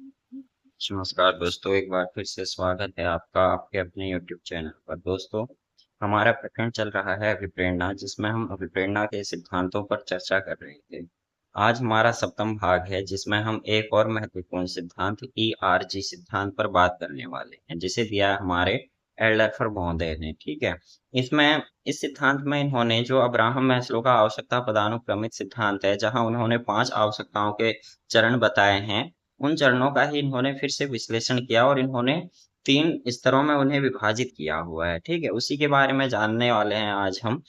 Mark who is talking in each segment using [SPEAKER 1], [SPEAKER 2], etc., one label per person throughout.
[SPEAKER 1] नमस्कार दोस्तों, एक बार फिर से स्वागत है आपका आपके अपने YouTube चैनल पर। दोस्तों, हमारा प्रकरण चल रहा है अभिप्रेरणा, जिसमें हम अभिप्रेरणा के सिद्धांतों पर चर्चा कर रहे थे। आज हमारा सप्तम भाग है, जिसमें हम एक और महत्वपूर्ण सिद्धांत ERG सिद्धांत पर बात करने वाले हैं, जिसे दिया है हमारे एल्डरफर महोदय ने। ठीक है। इसमें इस सिद्धांत में इन्होंने जो अब्राहम मैस्लो का आवश्यकता पदानुक्रमित सिद्धांत है, जहां उन्होंने 5 आवश्यकताओं के चरण बताए हैं, उन चरणों का ही इन्होंने फिर से विश्लेषण किया और इन्होंने 3 स्तरों में उन्हें विभाजित किया हुआ है। ठीक है, उसी के बारे में जानने वाले हैं आज हम,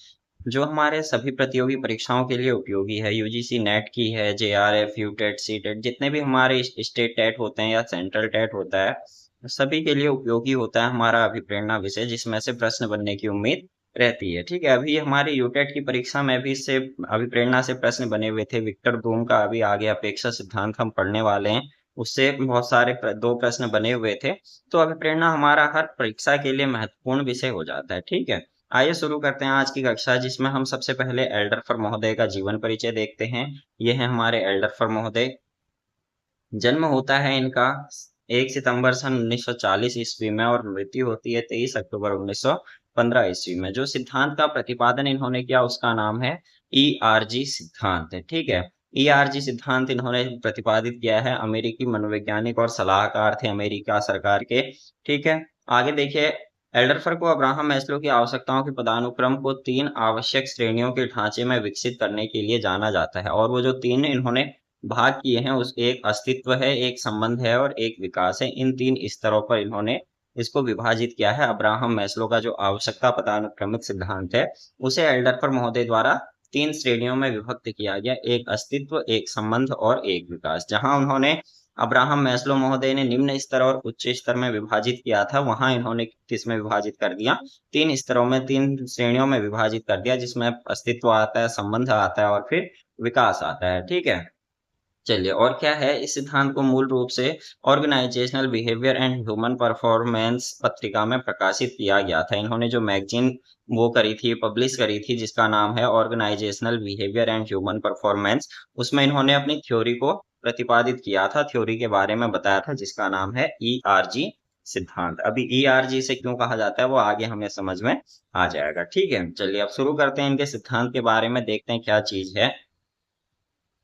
[SPEAKER 1] जो हमारे सभी प्रतियोगी परीक्षाओं के लिए उपयोगी है। यूजीसी नेट की है, JRF, यूटेट, सीटेट, जितने भी हमारे स्टेट टेट होते हैं या सेंट्रल टेट होता है, सभी के लिए उपयोगी होता है हमारा अभिप्रेरणा विषय, जिसमें से प्रश्न बनने की उम्मीद रहती है। ठीक है, अभी हमारी यूटेट की परीक्षा में भी इससे अभिप्रेरणा से प्रश्न बने हुए थे। विक्टर ब्रूम का अभी आगे अपेक्षा सिद्धांत हम पढ़ने वाले हैं, उससे बहुत सारे 2 प्रश्न बने हुए थे। तो अभिप्रेरणा हमारा हर परीक्षा के लिए महत्वपूर्ण विषय हो जाता है। ठीक है, आइए शुरू करते हैं आज की कक्षा, जिसमें हम सबसे पहले एल्डरफर महोदय का जीवन परिचय देखते हैं। ये है हमारे एल्डरफर महोदय। जन्म होता है इनका 1 सितंबर सन 1940 ईस्वी में और मृत्यु होती है 23 अक्टूबर 1915 ईस्वी में। जो सिद्धांत का प्रतिपादन इन्होंने किया उसका नाम है ERG सिद्धांत। ठीक है, ERG सिद्धांत इन्होंने प्रतिपादित किया है। अमेरिकी मनोवैज्ञानिक और सलाहकार थे अमेरिका सरकार के। ठीक है, आगे देखिए, एल्डरफर को अब्राहम मैस्लो की आवश्यकताओं के पदानुक्रम को 3 आवश्यक श्रेणियों के ढांचे में विकसित करने के लिए जाना जाता है। और वो जो 3 इन्होंने भाग किए हैं, उस एक अस्तित्व है, एक संबंध है और एक विकास है। इन 3 स्तरों पर इन्होंने इसको विभाजित किया है। अब्राहम मैस्लो का जो आवश्यकता पदानुक्रमित सिद्धांत है, उसे एल्डरफर महोदय द्वारा 3 श्रेणियों में विभक्त किया गया, एक अस्तित्व, एक संबंध और एक विकास। जहां उन्होंने अब्राहम मैस्लो महोदय ने निम्न स्तर और उच्च स्तर में विभाजित किया था, वहां इन्होंने किसमें विभाजित कर दिया? 3 स्तरों में, 3 श्रेणियों में विभाजित कर दिया, जिसमें अस्तित्व आता है, संबंध आता है और फिर विकास आता है। ठीक है, चलिए, और क्या है इस सिद्धांत को मूल रूप से Organizational Behavior and Human Performance पत्रिका में प्रकाशित किया गया था। इन्होंने जो मैगजीन वो करी थी, पब्लिश करी थी, जिसका नाम है Organizational Behavior and Human Performance, उसमें इन्होंने अपनी थ्योरी को प्रतिपादित किया था, थ्योरी के बारे में बताया था, जिसका नाम है ERG सिद्धांत। अभी ERG से क्यों कहा जाता है वो आगे हमें समझ में आ जाएगा। ठीक है, चलिए अब शुरू करते हैं इनके सिद्धांत के बारे में, देखते हैं क्या चीज है।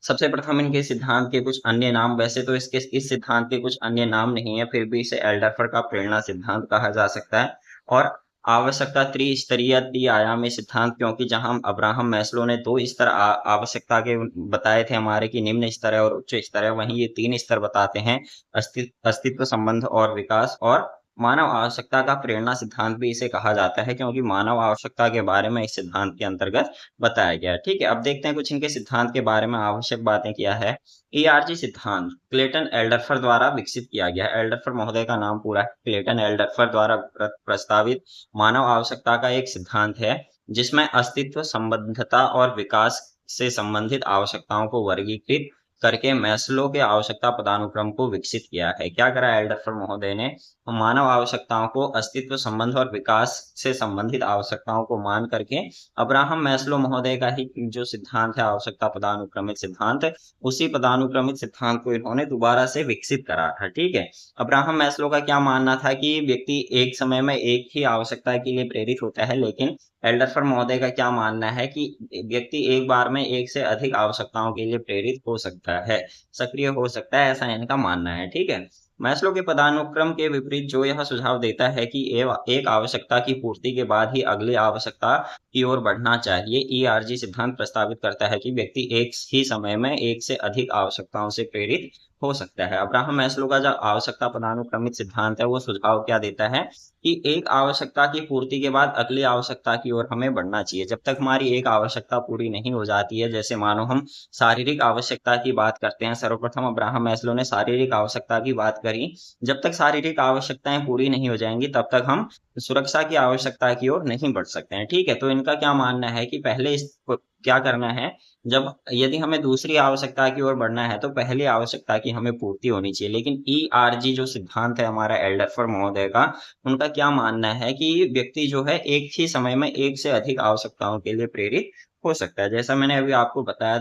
[SPEAKER 1] सबसे प्रथम इनके सिद्धांत के कुछ अन्य नाम, वैसे तो इसके इस सिद्धांत के कुछ अन्य नाम नहीं है, फिर भी इसे एल्डरफर का प्रेरणा सिद्धांत कहा जा सकता है। और आवश्यकता त्रिस्तरीय त्रि-आयामी सिद्धांत, क्योंकि जहां अब्राहम मैस्लो ने 2 स्तर आवश्यकता के बताए थे हमारे, की निम्न स्तर है और उच्च स्तर है, वहीं ये 3 स्तर बताते हैं, अस्तित्व, संबंध और विकास। और मानव आवश्यकता का प्रेरणा सिद्धांत भी इसे कहा जाता है, क्योंकि मानव आवश्यकता के बारे में इस सिद्धांत के अंतर्गत बताया गया है। ठीक है, अब देखते हैं कुछ इनके सिद्धांत के बारे में आवश्यक बातें क्या है। ERG सिद्धांत क्लेटन एल्डरफर द्वारा विकसित किया गया है। एल्डरफर महोदय का नाम पूरा है। क्लेटन एल्डरफर द्वारा प्रस्तावित मानव आवश्यकता का एक सिद्धांत है, जिसमें अस्तित्व, संबद्धता और विकास से संबंधित आवश्यकताओं को वर्गीकृत करके मैस्लो के आवश्यकता पदानुक्रम को विकसित किया है। क्या करा एल्डरफर महोदय ने? मानव आवश्यकताओं को अस्तित्व, संबंध और विकास से संबंधित आवश्यकताओं को मान करके अब्राहम मैस्लो महोदय का ही जो सिद्धांत है आवश्यकता पदानुक्रमित सिद्धांत, उसी पदानुक्रमित सिद्धांत को इन्होंने दोबारा से विकसित करा था। ठीक है, अब्राहम मैस्लो का क्या मानना था कि व्यक्ति एक समय में एक ही आवश्यकता के लिए प्रेरित होता है, लेकिन एल्डरफर महोदय का क्या मानना है कि व्यक्ति एक बार में एक से अधिक आवश्यकताओं के लिए प्रेरित हो सकता है, सक्रिय हो सकता है, ऐसा इनका मानना है। ठीक है, मैस्लो के पदानुक्रम के विपरीत जो यह सुझाव देता है कि एक आवश्यकता की पूर्ति के बाद ही अगली आवश्यकता की ओर बढ़ना चाहिए, ERG सिद्धांत प्रस्तावित करता है कि व्यक्ति एक ही समय में एक से अधिक आवश्यकताओं से प्रेरित हो सकता है। अब्राहम मैस्लो का जो आवश्यकता पदानुक्रमित सिद्धांत है, वो सुझाव क्या देता है कि एक आवश्यकता की पूर्ति के बाद अगली आवश्यकता की ओर हमें बढ़ना चाहिए। जब तक हमारी एक आवश्यकता पूरी नहीं हो जाती है, जैसे मानो हम शारीरिक आवश्यकता की बात करते हैं, सर्वप्रथम अब्राहम मैस्लो ने शारीरिक आवश्यकता की बात करी, जब तक शारीरिक आवश्यकताएं पूरी नहीं हो जाएंगी तब तक हम सुरक्षा की आवश्यकता की ओर नहीं बढ़ सकते हैं। ठीक है, तो इनका क्या मानना है कि पहले इसको क्या करना है, जब यदि हमें दूसरी आवश्यकता की ओर बढ़ना है तो पहली आवश्यकता की हमें पूर्ति होनी चाहिए। लेकिन ERG जो सिद्धांत है हमारा एल्डरफर महोदय का, उनका क्या मानना है कि व्यक्ति जो है एक ही समय में एक से अधिक आवश्यकताओं के लिए प्रेरित हो सकता है। जैसा मैंने अभी आपको बताया,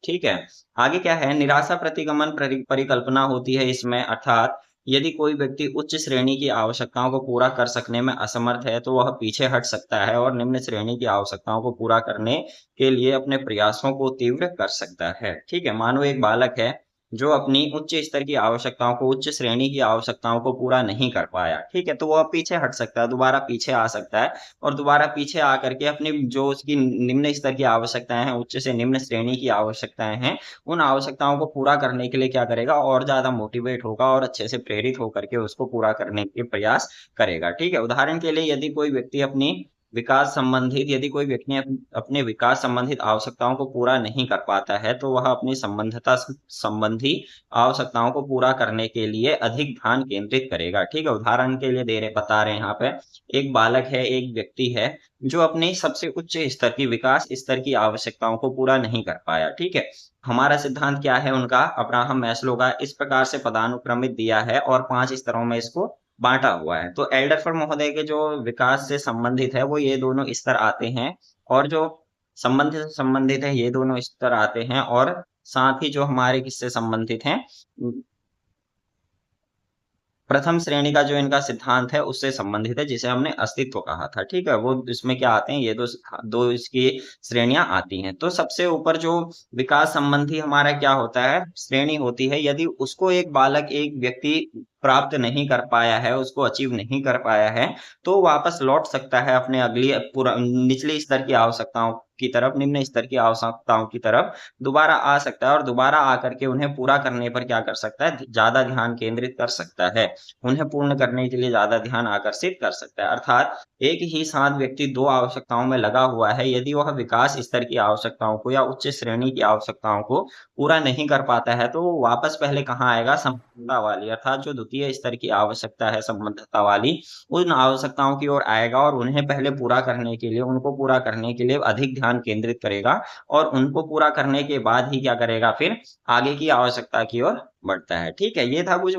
[SPEAKER 1] ठीक है। आगे क्या है, निराशा प्रतिगमन परिकल्पना होती है इसमें, अर्थात यदि कोई व्यक्ति उच्च श्रेणी की आवश्यकताओं को पूरा कर सकने में असमर्थ है तो वह पीछे हट सकता है और निम्न श्रेणी की आवश्यकताओं को पूरा करने के लिए अपने प्रयासों को तीव्र कर सकता है। ठीक है, मानो एक बालक है जो अपनी उच्च स्तर की आवश्यकताओं को, उच्च श्रेणी की आवश्यकताओं को पूरा नहीं कर पाया, ठीक है, तो वह पीछे हट सकता है, दोबारा पीछे आ सकता है और दोबारा पीछे आकर के अपनी जो उसकी निम्न स्तर की आवश्यकताएं हैं, उच्च से निम्न श्रेणी की आवश्यकताएं हैं, उन आवश्यकताओं को पूरा करने के लिए क्या करेगा, और ज्यादा मोटिवेट होगा और अच्छे से प्रेरित होकर के उसको पूरा करने के प्रयास करेगा। ठीक है, उदाहरण के लिए यदि कोई व्यक्ति अपनी विकास संबंधित यदि कोई व्यक्ति अपने विकास संबंधित आवश्यकताओं को पूरा नहीं कर पाता है तो वह अपनी संबंधता संबंधी आवश्यकताओं को पूरा करने के लिए अधिक ध्यान केंद्रित करेगा। ठीक है, उदाहरण के लिए बता रहे हैं यहाँ पे, एक बालक है, एक व्यक्ति है जो अपने सबसे उच्च स्तर की, विकास स्तर की आवश्यकताओं को पूरा नहीं कर पाया। ठीक है, हमारा सिद्धांत क्या है उनका, अब्राहम मैस्लो का, इस प्रकार से पदानुक्रमित दिया है और 5 स्तरों में इसको बांटा हुआ है। तो एल्डरफर्ड महोदय के जो विकास से संबंधित है वो ये दोनों स्तर आते हैं, और जो संबंधित से संबंधित है ये दोनों स्तर आते हैं, और साथ ही जो हमारे किससे संबंधित हैं, प्रथम श्रेणी का जो इनका सिद्धांत है उससे संबंधित है, जिसे हमने अस्तित्व कहा था। ठीक है, वो इसमें क्या आते हैं, ये दो इसकी श्रेणियां आती हैं। तो सबसे ऊपर जो विकास संबंधी हमारा क्या होता है, श्रेणी होती है, यदि उसको एक बालक, एक व्यक्ति प्राप्त नहीं कर पाया है, उसको अचीव नहीं कर पाया है, तो वापस लौट सकता है अपने अगली निचली स्तर की आवश्यकताओं की तरफ, निम्न स्तर की आवश्यकताओं की तरफ दोबारा आ सकता है और दोबारा आकर के उन्हें पूरा करने पर क्या कर सकता है, ज्यादा ध्यान केंद्रित कर सकता है, उन्हें पूर्ण करने के लिए ज्यादा ध्यान आकर्षित कर सकता है। अर्थात एक ही साथ व्यक्ति दो आवश्यकताओं में लगा हुआ है, यदि वह विकास स्तर की आवश्यकताओं को या उच्च श्रेणी की आवश्यकताओं को पूरा नहीं कर पाता है तो वो वापस पहले कहाँ आएगा, संबद्धता वाली, अर्थात जो द्वितीय स्तर की आवश्यकता है संबद्धता वाली, उन आवश्यकताओं की ओर आएगा और उन्हें पहले पूरा करने के लिए, उनको पूरा करने के लिए अधिक ध्यान केंद्रित करेगा और उनको पूरा करने के बाद ही क्या करेगा, फिर आगे की आवश्यकता की ओर बढ़ता है। ठीक है, ये था कुछ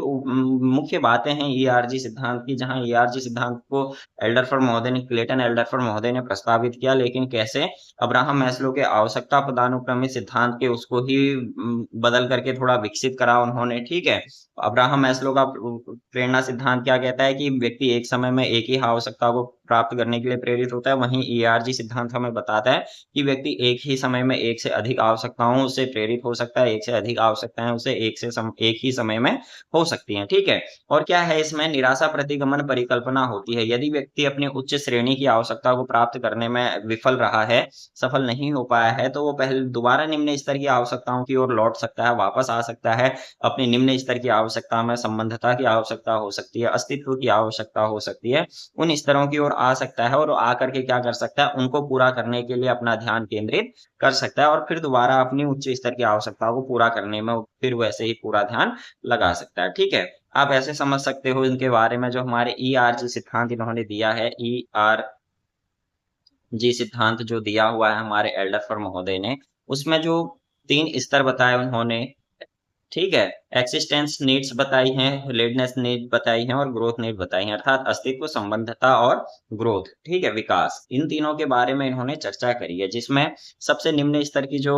[SPEAKER 1] मुख्य बातें हैं ईआरजी सिद्धांत की, जहां ईआरजी सिद्धांत को एल्डरफर्ड महोदय ने, क्लेटन एल्डरफर्ड महोदय ने प्रस्तावित किया, लेकिन कैसे, अब्राहम मैस्लो के आवश्यकता पदानुक्रमित सिद्धांत के उसको ही बदल करके थोड़ा विकसित करा उन्होंने। ठीक है, अब्राहम मैस्लो का प्रेरणा सिद्धांत क्या कहता है कि व्यक्ति एक समय में एक ही आवश्यकता को प्राप्त करने के लिए प्रेरित होता है, वहीं ईआरजी सिद्धांत हमें बताता है कि व्यक्ति एक ही समय में एक से अधिक आवश्यकताओं से प्रेरित हो सकता है, एक से अधिक आवश्यकताएं उसे एक ही समय में हो सकती हैं। ठीक है, और क्या है इसमें, निराशा प्रतिगमन परिकल्पना होती है, यदि व्यक्ति अपनी उच्च श्रेणी की आवश्यकता को प्राप्त करने में विफल रहा है, सफल नहीं हो पाया है, तो वो पहले दोबारा निम्न स्तर की आवश्यकताओं की ओर लौट सकता है, वापस आ सकता है, अपनी निम्न स्तर की आवश्यकता में संबद्धता की आवश्यकता हो सकती है, अस्तित्व की आवश्यकता हो सकती है, उन स्तरों की ओर आ सकता है और आकर के क्या कर सकता है, उनको पूरा करने के लिए अपना ध्यान केंद्रित कर सकता है और फिर दोबारा अपनी उच्च स्तर की आवश्यकताओं को पूरा करने में फिर वैसे ही पूरा ध्यान लगा सकता है। ठीक है, आप ऐसे समझ सकते हो इनके बारे में, जो हमारे ईआरजी सिद्धांत इन्होंने दिया है, ईआरजी सिद्धांत जो दिया हुआ है हमारे एल्डरफर्ड महोदय ने, उसमें जो 3 स्तर बताए उन्होंने, ठीक है, एक्सिस्टेंस नीड्स बताई हैं, रिलेटेडनेस नीड बताई हैं और ग्रोथ नीड बताई हैं, अर्थात अस्तित्व, संबद्धता और ग्रोथ। ठीक है, विकास, इन तीनों के बारे में इन्होंने चर्चा करी है, जिसमें सबसे निम्न स्तर की जो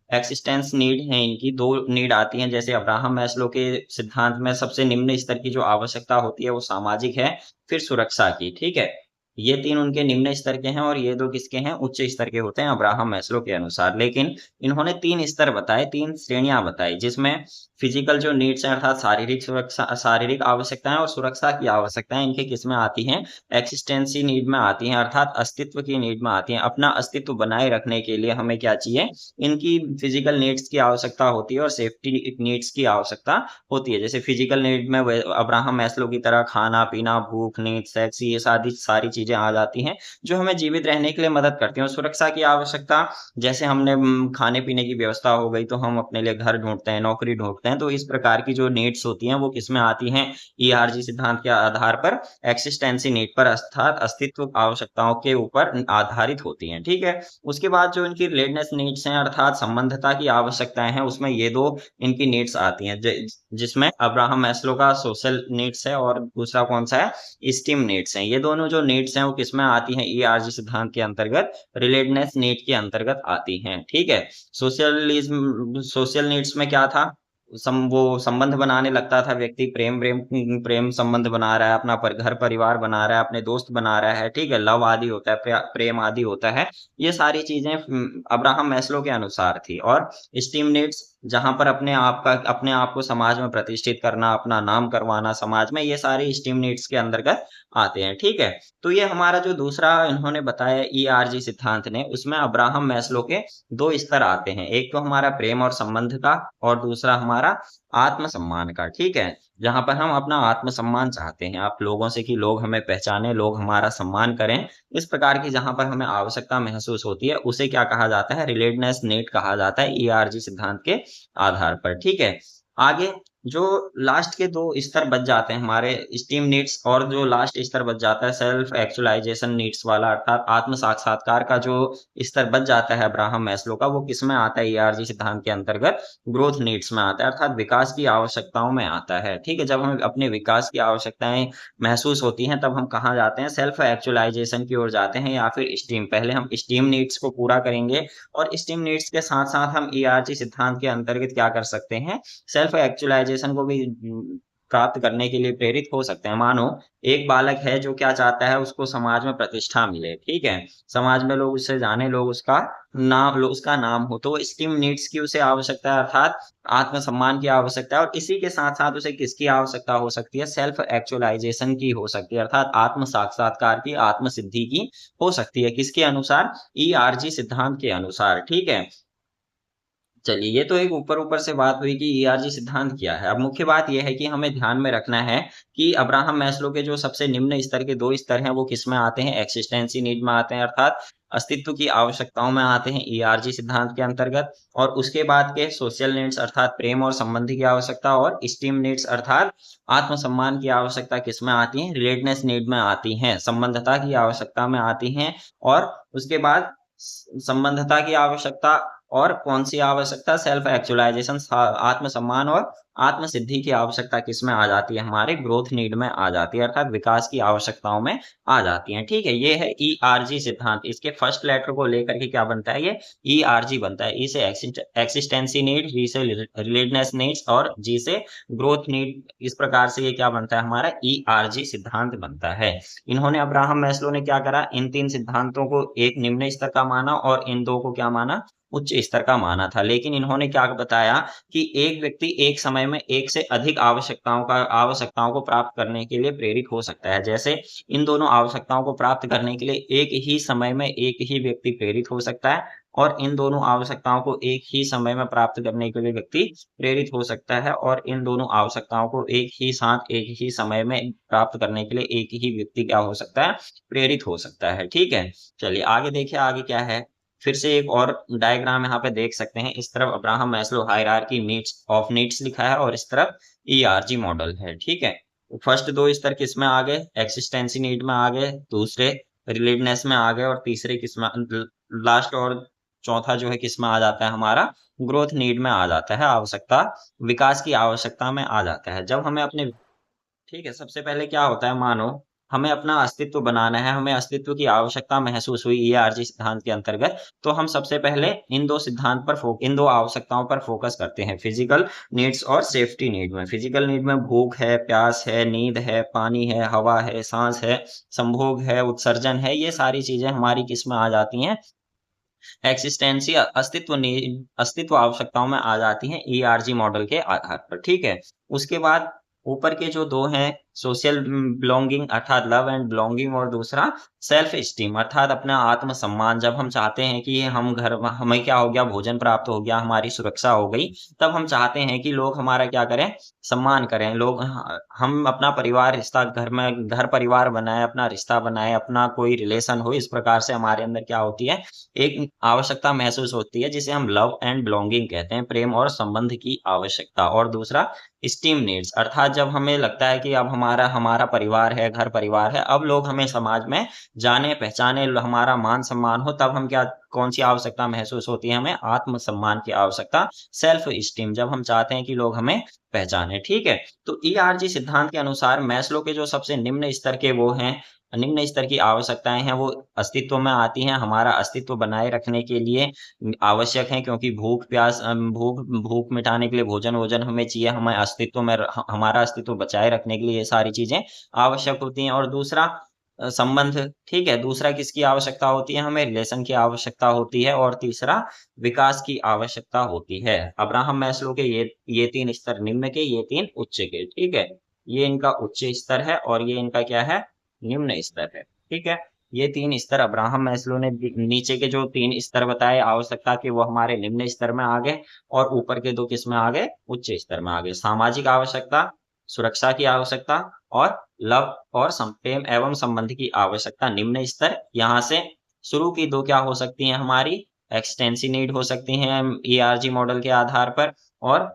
[SPEAKER 1] एक्सिस्टेंस नीड है, इनकी 2 नीड आती हैं। जैसे अब्राहम मैस्लो के सिद्धांत में सबसे निम्न स्तर की जो आवश्यकता होती है वो सामाजिक है, फिर सुरक्षा की। ठीक है, ये 3 उनके निम्न स्तर के हैं और ये 2 किसके हैं, उच्च स्तर के होते हैं अब्राहम मैस्लो के अनुसार। लेकिन इन्होंने 3 स्तर बताए, 3 श्रेणियां बताई, जिसमें फिजिकल जो नीड्स हैं, अर्थात शारीरिक सुरक्षा, शारीरिक आवश्यकताएं और सुरक्षा की आवश्यकताएं इनके किसमें आती हैं, एक्सिस्टेंसी नीड में आती हैं, अर्थात अस्तित्व की नीड में आती हैं। अपना अस्तित्व बनाए रखने के लिए हमें क्या चाहिए, इनकी फिजिकल नीड्स की आवश्यकता होती है और सेफ्टी नीड्स की आवश्यकता होती है। जैसे फिजिकल नीड में अब्राहम मैस्लो की तरह खाना पीना, भूख, नींद, सेक्स, ये सारी चीजें आ जाती हैं जो हमें जीवित रहने के लिए मदद करती हैं। सुरक्षा की आवश्यकता, जैसे हमने खाने पीने की व्यवस्था हो गई तो हम अपने लिए घर ढूंढते हैं, नौकरी ढूंढते हैं, तो इस प्रकार की जो नीड्स होती हैं वो किसमें आती हैं, ईआरजी सिद्धांत के आधार पर एक्सिस्टेंसी नीड पर, अर्थात अस्तित्व आवश्यकताओं के ऊपर आधारित होती हैं। ठीक है, उसके बाद जो इनकी रिलेटेडनेस नीड्स हैं, अर्थात संबद्धता की आवश्यकताएं हैं, उसमें ये 2 इनकी नीड्स आती हैं, जिसमें अब्राहम मैस्लो का सोशल नीड्स है और दूसरा कौन सा है, स्टीम नीड्स है। ये दोनों जो नीड्स हैं हैं वो किसमें आती हैं, ईआरजी सिद्धांत के अंतर्गत, रिलेटेडनेस नीड के अंतर्गत आती हैं। ठीक है, सोशल नीड्स में क्या था, वो संबंध बनाने लगता था व्यक्ति, प्रेम प्रेम प्रेम संबंध बना रहा है, अपना घर परिवार बना रहा है, अपने दोस्त बना रहा है। ठीक है, लव आदि होता है, प्रेम आदि होता है। ये सारी चीजें अब्राहम मैस्लो के अनुसार थी। और स्टीम नीड्स, जहां पर अपने आप को समाज में प्रतिष्ठित करना, अपना नाम करवाना समाज में, ये सारी स्टीम नीड्स के अंतर्गत आते हैं। ठीक है, तो ये हमारा जो दूसरा इन्होंने बताया ईआरजी सिद्धांत ने, उसमें अब्राहम मैस्लो के दो स्तर आते हैं, एक तो हमारा प्रेम और संबंध का, और दूसरा हमारा आत्मसम्मान का। ठीक है, जहां पर हम अपना आत्मसम्मान चाहते हैं, आप लोगों से कि लोग हमें पहचाने, लोग हमारा सम्मान करें, इस प्रकार की जहां पर हमें आवश्यकता महसूस होती है, उसे क्या कहा जाता है, रिलेटेडनेस नीड कहा जाता है, ईआरजी सिद्धांत के आधार पर। ठीक है, आगे जो लास्ट के दो स्तर बच जाते हैं हमारे, स्टीम नीड्स, और जो लास्ट स्तर बच जाता है सेल्फ एक्चुअलाइजेशन नीड्स वाला, अर्थात आत्म साक्षात्कार का जो स्तर बच जाता है अब्राहम मैस्लो का, वो किसमें आता है, ईआरजी सिद्धांत के अंतर्गत ग्रोथ नीड्स में आता है, अर्थात विकास की आवश्यकताओं में आता है। ठीक है, जब हमें अपने विकास की आवश्यकताएं महसूस होती हैं, तब हम कहाँ जाते हैं, सेल्फ एक्चुअलाइजेशन की ओर जाते हैं, या फिर स्टीम। पहले हम स्टीम नीड्स को पूरा करेंगे, और स्टीम नीड्स के साथ साथ हम ईआरजी सिद्धांत के अंतर्गत क्या कर सकते हैं, सेल्फ एक्चुअलाइजेशन को भी प्राप्त करने के लिए प्रेरित हो सकते हैं। मानो एक बालक है जो क्या चाहता है, उसको समाज में प्रतिष्ठा मिले। ठीक है, समाज में लोग उससे जाने, लोग उसका नाम हो, तो स्टीम नीड्स की उसे आवश्यकता है, अर्थात आत्मसम्मान की आवश्यकता है। और इसी के साथ साथ उसे किसकी आवश्यकता हो सकती है, सेल्फ एक्चुअलाइजेशन की हो सकती है, अर्थात आत्म साक्षात्कार की, आत्म सिद्धि की हो सकती है। किसके अनुसार, ईआरजी सिद्धांत के अनुसार। ठीक है, चलिए, ये तो एक ऊपर-ऊपर से बात हुई कि ईआरजी सिद्धांत क्या है। अब मुख्य बात ये है कि हमें ध्यान में रखना है कि अब्राहम मैस्लो के जो सबसे निम्न स्तर के 2 स्तर हैं, वो किसमें आते हैं, एक्सिस्टेंसी नीड में आते हैं, अर्थात अस्तित्व की आवश्यकताओं में आते हैं, ईआरजी सिद्धांत के अंतर्गत। और उसके बाद के सोशल नीड्स, अर्थात प्रेम और संबंध की आवश्यकता, और स्टीम नीड्स अर्थात आत्मसम्मान की आवश्यकता किसमें आती है, रिलेटेडनेस नीड में आती हैं, संबंधता की आवश्यकता में आती हैं। और उसके बाद संबंधता की आवश्यकता, और कौन सी आवश्यकता, सेल्फ एक्चुअलाइजेशन, आत्मसम्मान और आत्म सिद्धि की आवश्यकता किसमें आ जाती है, हमारे ग्रोथ नीड में आ जाती है, अर्थात विकास की आवश्यकताओं में आ जाती है। ठीक है, ये है ईआरजी सिद्धांत। इसके फर्स्ट लेटर को लेकर के क्या बनता है, ये ईआरजी बनता है। ई से एक्सिस्टेंसी नीड, री से रिलेटेडनेस नीड्स, और जी से ग्रोथ नीड। इस प्रकार से ये क्या बनता है, हमारा ईआरजी सिद्धांत बनता है। इन्होंने, अब्राहम मैस्लो ने क्या करा, इन 3 सिद्धांतों को एक निम्न स्तर का माना, और इन 2 को क्या माना, उच्च स्तर का माना था। लेकिन इन्होंने क्या बताया कि एक व्यक्ति एक समय में एक से अधिक आवश्यकताओं को प्राप्त करने के लिए प्रेरित हो सकता है। जैसे इन दोनों आवश्यकताओं को प्राप्त करने के लिए एक ही समय में एक ही व्यक्ति प्रेरित हो सकता है, और इन दोनों आवश्यकताओं को एक ही समय में प्राप्त करने के लिए व्यक्ति प्रेरित हो सकता है, और इन दोनों आवश्यकताओं को एक ही साथ एक ही समय में प्राप्त करने के लिए एक ही व्यक्ति क्या हो सकता है, प्रेरित हो सकता है। ठीक है, चलिए आगे देखिए, आगे क्या है। फिर से एक और डायग्राम यहाँ पे देख सकते हैं। इस तरफ Abraham Maslow hierarchy needs of needs लिखा है, और इस तरफ ईआरजी मॉडल है। ठीक है, फर्स्ट 2 स्तर किसमें आ गए, एक्सिस्टेंसी नीड में आ गए, दूसरे रिलेटेडनेस में आ गए, और तीसरे किसमें, लास्ट और चौथा जो है किसमें आ जाता है, हमारा ग्रोथ नीड में आ जाता है, आवश्यकता, विकास की आवश्यकता में आ जाता है। जब हमें अपने, ठीक है, सबसे पहले क्या होता है, मानो हमें अपना अस्तित्व बनाना है, हमें अस्तित्व की आवश्यकता महसूस हुई ईआरजी सिद्धांत के अंतर्गत, तो हम सबसे पहले इन 2 आवश्यकताओं पर फोकस करते हैं, फिजिकल नीड्स और सेफ्टी नीड में। फिजिकल नीड में भूख है, प्यास है, नींद है, पानी है, हवा है, सांस है, संभोग है, उत्सर्जन है, ये सारी चीजें हमारी किस में आ जाती हैं, एक्सिस्टेंसी, अस्तित्व आवश्यकताओं में आ जाती हैं, ईआरजी मॉडल के आधार पर। ठीक है, उसके बाद ऊपर के जो 2 हैं, सोशल बिलोंगिंग अर्थात लव एंड बिलोंगिंग, और दूसरा सेल्फ स्टीम अर्थात अपना आत्मसम्मान। जब हम चाहते हैं कि हमें क्या हो गया, भोजन प्राप्त हो गया, हमारी सुरक्षा हो गई, तब हम चाहते हैं कि लोग हमारा क्या करें, सम्मान करें, लोग हम अपना परिवार रिश्ता, घर परिवार बनाए, अपना रिश्ता बनाए, अपना कोई रिलेशन हो, इस प्रकार से हमारे अंदर क्या होती है, एक आवश्यकता महसूस होती है, जिसे हम लव एंड बिलोंगिंग कहते हैं, प्रेम और संबंध की आवश्यकता। और दूसरा स्टीम नीड्स, अर्थात जब हमें लगता है कि अब हमारा हमारा परिवार है, घर परिवार है, अब लोग हमें समाज में जाने पहचाने, हमारा मान सम्मान हो, तब हम क्या, कौन सी आवश्यकता महसूस होती है, हमें आत्मसम्मान की आवश्यकता, सेल्फ स्टीम, जब हम चाहते हैं कि लोग हमें पहचाने। ठीक है, तो ईआरजी सिद्धांत के अनुसार मैस्लो के जो सबसे निम्न स्तर के वो हैं, निम्न स्तर की आवश्यकताएं हैं वो अस्तित्व में आती हैं, हमारा अस्तित्व बनाए रखने के लिए आवश्यक है, क्योंकि भूख प्यास भूख भूख मिटाने के लिए भोजन वोजन हमें चाहिए, हमें अस्तित्व में हमारा अस्तित्व बचाए रखने के लिए ये सारी चीजें आवश्यक होती हैं। और दूसरा संबंध, ठीक है, दूसरा किसकी आवश्यकता होती है, हमें रिलेशन की आवश्यकता होती है। और तीसरा विकास की आवश्यकता होती है। अब्राहम मैस्लो के ये तीन स्तर निम्न के, ये तीन उच्च के, ठीक है। ये इनका उच्च स्तर है और ये इनका क्या है, निम्न स्तर है, ठीक है। ये तीन स्तर अब्राहम मैस्लो ने नीचे के जो तीन स्तर बताए आवश्यकता के, वो हमारे निम्न स्तर में आ गए, और ऊपर के दो किस में आ गए, उच्च स्तर में आ गए। सामाजिक आवश्यकता, सुरक्षा की आवश्यकता और लव और प्रेम एवं संबंध की आवश्यकता निम्न स्तर। यहाँ से शुरू की दो क्या हो सकती हैं हमारी, एक्सटेंसिव नीड हो सकती हैं ईआरजी मॉडल के आधार पर, और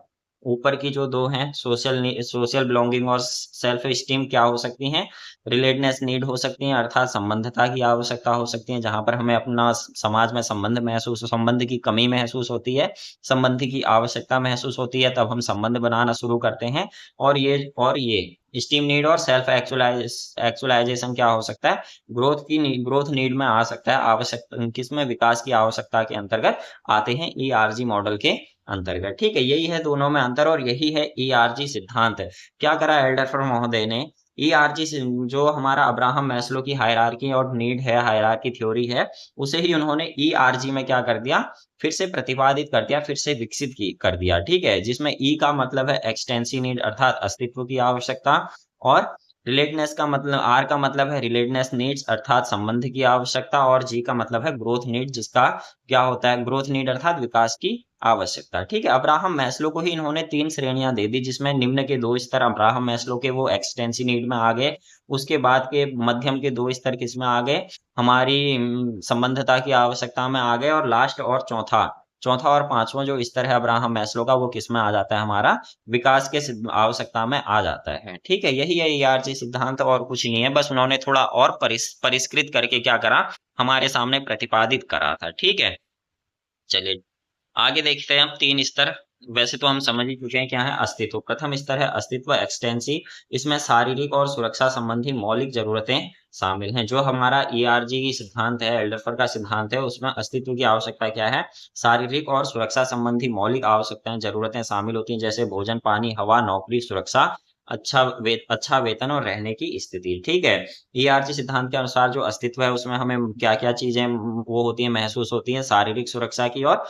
[SPEAKER 1] ऊपर की जो दो हैं सोशल बिलोंगिंग और सेल्फ स्टीम क्या हो सकती हैं, रिलेटेडनेस नीड हो सकती हैं, अर्थात संबंधता की आवश्यकता हो सकती है, जहां पर हमें अपना समाज में संबंध की कमी महसूस होती है, संबंध की आवश्यकता महसूस होती है, तब हम संबंध बनाना शुरू करते हैं। और ये स्टीम नीड और सेल्फ एक्चुअलाइजेशन क्या हो सकता है, ग्रोथ नीड में आ सकता है, आवश्यक किसमें, विकास की आवश्यकता के अंतर्गत आते हैं ईआरजी मॉडल के अंतर्गत, ठीक है। यही है दोनों में अंतर और यही है ईआरजी सिद्धांत। क्या करा एल्डरफर महोदय ने, ईआरजी से जो हमारा अब्राहम मैस्लो की हायरार्की और नीड है, हायरार्की थ्योरी है, उसे ही उन्होंने ईआरजी में क्या कर दिया, फिर से प्रतिपादित कर दिया, फिर से विकसित कर दिया, ठीक है। जिसमें ई का मतलब है एक्सटेंसिव नीड अर्थात अस्तित्व की आवश्यकता, और रिलेटेडनेस का मतलब, आर का मतलब है रिलेटेडनेस नीड्स अर्थात संबंध की आवश्यकता, और जी का मतलब है ग्रोथ नीड, जिसका क्या होता है, ग्रोथ नीड अर्थात विकास की आवश्यकता, ठीक है। अब्राहम मैस्लो को ही इन्होंने तीन श्रेणियां दे दी, जिसमें निम्न के दो स्तर अब्राहम मैस्लो के वो एक्सटेंसिव नीड में आ गए, उसके बाद के मध्यम के दो स्तर किसमें आ गए, हमारी संबंधता की आवश्यकता में आ गए, और लास्ट और चौथा चौथा और पांचवा जो स्तर है अब्राहम मैस्लो का, वो किसमें आ जाता है, हमारा विकास के आवश्यकता में आ जाता है, ठीक है। यही है ईआरजी सिद्धांत और कुछ नहीं है, बस उन्होंने थोड़ा और परिष्कृत करके क्या करा, हमारे सामने प्रतिपादित करा था, ठीक है। चलिए आगे देखते हैं हम तीन स्तर। वैसे तो हम समझ ही चुके हैं क्या है अस्तित्व। प्रथम स्तर है अस्तित्व एक्सटेंसिव, इसमें शारीरिक और सुरक्षा संबंधी मौलिक जरूरतें शामिल हैं। जो हमारा ईआरजी की सिद्धांत है, एल्डरफर का सिद्धांत है, उसमें अस्तित्व की आवश्यकता क्या है, शारीरिक और सुरक्षा संबंधी मौलिक आवश्यकताएं जरूरतें शामिल होती हैं, जैसे भोजन पानी हवा नौकरी सुरक्षा, अच्छा वेतन और रहने की स्थिति, ठीक है। ईआरजी सिद्धांत के अनुसार जो अस्तित्व है उसमें हमें क्या क्या चीजें वो होती है, महसूस होती है, शारीरिक सुरक्षा की और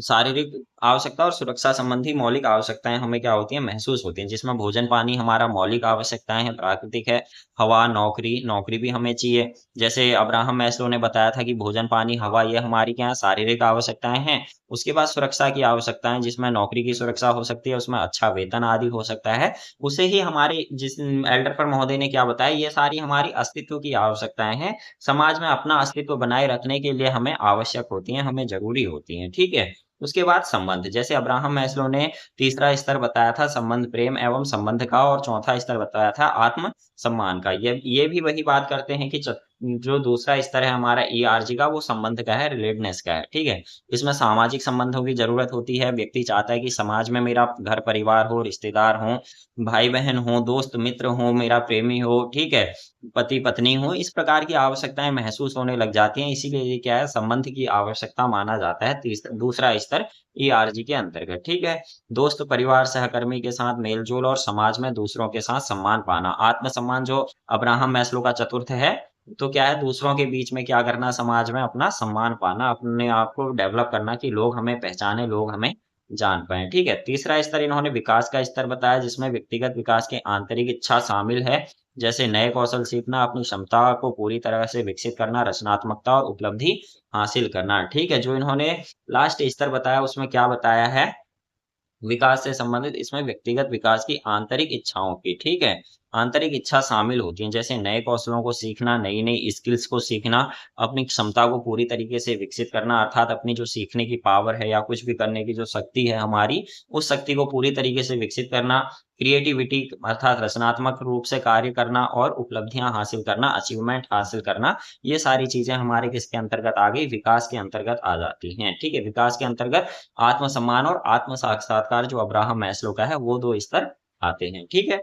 [SPEAKER 1] शारीरिक आवश्यकता और सुरक्षा संबंधी मौलिक आवश्यकताएं हमें क्या होती हैं, महसूस होती हैं, जिसमें भोजन पानी हमारा मौलिक आवश्यकताएं हैं, प्राकृतिक है, हवा नौकरी नौकरी भी हमें चाहिए। जैसे अब्राहम मैस्लो ने बताया था कि भोजन पानी हवा ये हमारी क्या है, शारीरिक आवश्यकताएं हैं। उसके बाद सुरक्षा की आवश्यकताएं, जिसमें नौकरी की सुरक्षा हो सकती है, उसमें अच्छा वेतन आदि हो सकता है। उसे ही हमारे जिस एल्डरफर महोदय ने क्या बताया, ये सारी हमारी अस्तित्व की आवश्यकताएं हैं, समाज में अपना अस्तित्व बनाए रखने के लिए हमें आवश्यक होती हैं, हमें जरूरी होती हैं, ठीक है। उसके बाद संबंध, जैसे अब्राहम मैस्लो ने तीसरा स्तर बताया था संबंध प्रेम एवं संबंध का, और चौथा स्तर बताया था आत्म सम्मान का। ये भी वही बात करते हैं कि जो दूसरा स्तर है हमारा ईआरजी का, वो संबंध का है, रिलेटेडनेस का है, ठीक है। इसमें सामाजिक संबंधों की जरूरत होती है, व्यक्ति चाहता है कि समाज में मेरा घर परिवार हो, रिश्तेदार हो, भाई बहन हो, दोस्त मित्र हो, मेरा प्रेमी हो, ठीक है, पति पत्नी हो, इस प्रकार की आवश्यकताएं महसूस होने लग जाती हैं। इसीलिए ये क्या है, संबंध की आवश्यकता माना जाता है दूसरा स्तर ईआरजी के अंतर्गत, ठीक है। दोस्त परिवार सहकर्मी के साथ मेलजोल और समाज में दूसरों के साथ सम्मान पाना, आत्मसम्मान जो अब्राहम मैस्लो का चतुर्थ है, तो क्या है, दूसरों के बीच में क्या करना, समाज में अपना सम्मान पाना, अपने आप को डेवलप करना कि लोग हमें पहचाने, लोग हमें जान पाए, ठीक है। तीसरा स्तर इन्होंने विकास का स्तर बताया, जिसमें व्यक्तिगत विकास की आंतरिक इच्छा शामिल है, जैसे नए कौशल सीखना, अपनी क्षमता को पूरी तरह से विकसित करना, रचनात्मकता और उपलब्धि हासिल करना, ठीक है। जो इन्होंने लास्ट स्तर बताया उसमें क्या बताया है, विकास से संबंधित, इसमें व्यक्तिगत विकास की आंतरिक इच्छाओं की, ठीक है, आंतरिक इच्छा शामिल होती है, जैसे नए कौशलों को सीखना, नई नई स्किल्स को सीखना, अपनी क्षमता को पूरी तरीके से विकसित करना, अर्थात अपनी जो सीखने की पावर है या कुछ भी करने की जो शक्ति है हमारी, उस शक्ति को पूरी तरीके से विकसित करना, क्रिएटिविटी अर्थात रचनात्मक रूप से कार्य करना, और उपलब्धियां हासिल करना, अचीवमेंट हासिल करना, ये सारी चीजें हमारे किसके अंतर्गत आ गई, विकास के अंतर्गत आ जाती हैं, ठीक है। विकास के अंतर्गत आत्मसम्मान और आत्म साक्षात्कार जो अब्राहम मैस्लो का है, वो दो स्तर आते हैं, ठीक है।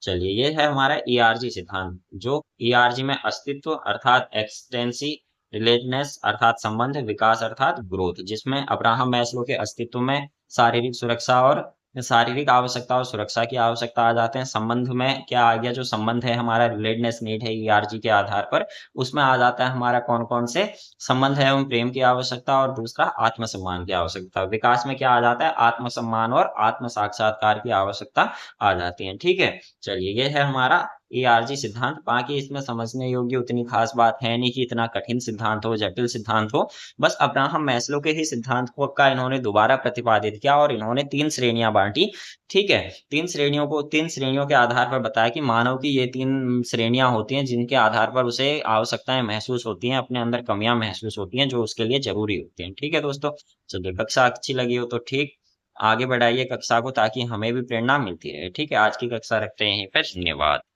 [SPEAKER 1] चलिए, ये है हमारा ईआरजी सिद्धांत, जो ईआरजी में अस्तित्व अर्थात एक्सटेंसी, रिलेटेडनेस अर्थात संबंध, विकास अर्थात ग्रोथ, जिसमें अब्राहम मैस्लो के अस्तित्व में शारीरिक सुरक्षा और शारीरिक आवश्यकता और सुरक्षा की आवश्यकता आ जाते हैं। संबंध में क्या आ गया, जो संबंध है हमारा रिलेटेडनेस नीड है ईआरजी के आधार पर, उसमें आ जाता है हमारा कौन कौन से संबंध है एवं प्रेम की आवश्यकता, और दूसरा आत्मसम्मान की आवश्यकता। विकास में क्या आ जाता है, आत्मसम्मान और आत्म साक्षात्कार की आवश्यकता आ जाती है। ठीक है, चलिए, ये है हमारा एआरजी सिद्धांत। बाकी इसमें समझने योग्य उतनी खास बात है नहीं कि इतना कठिन सिद्धांत हो, जटिल सिद्धांत हो। बस अब्राहम मैस्लो के ही सिद्धांत को का इन्होंने दोबारा प्रतिपादित किया और इन्होंने 3 श्रेणियां बांटी। ठीक है, 3 श्रेणियों के आधार पर बताया कि मानव की ये 3 श्रेणियां होती हैं, जिनके आधार पर उसे आवश्यकताएं महसूस होती हैं, अपने अंदर कमियां महसूस होती हैं, जो उसके लिए जरूरी होती हैं। ठीक है दोस्तों, चलिए, कक्षा अच्छी लगी हो तो ठीक, आगे बढ़ाइए कक्षा को, ताकि हमें भी प्रेरणा मिलती रहे। ठीक है, आज की कक्षा रखते हैं यहीं पर। धन्यवाद।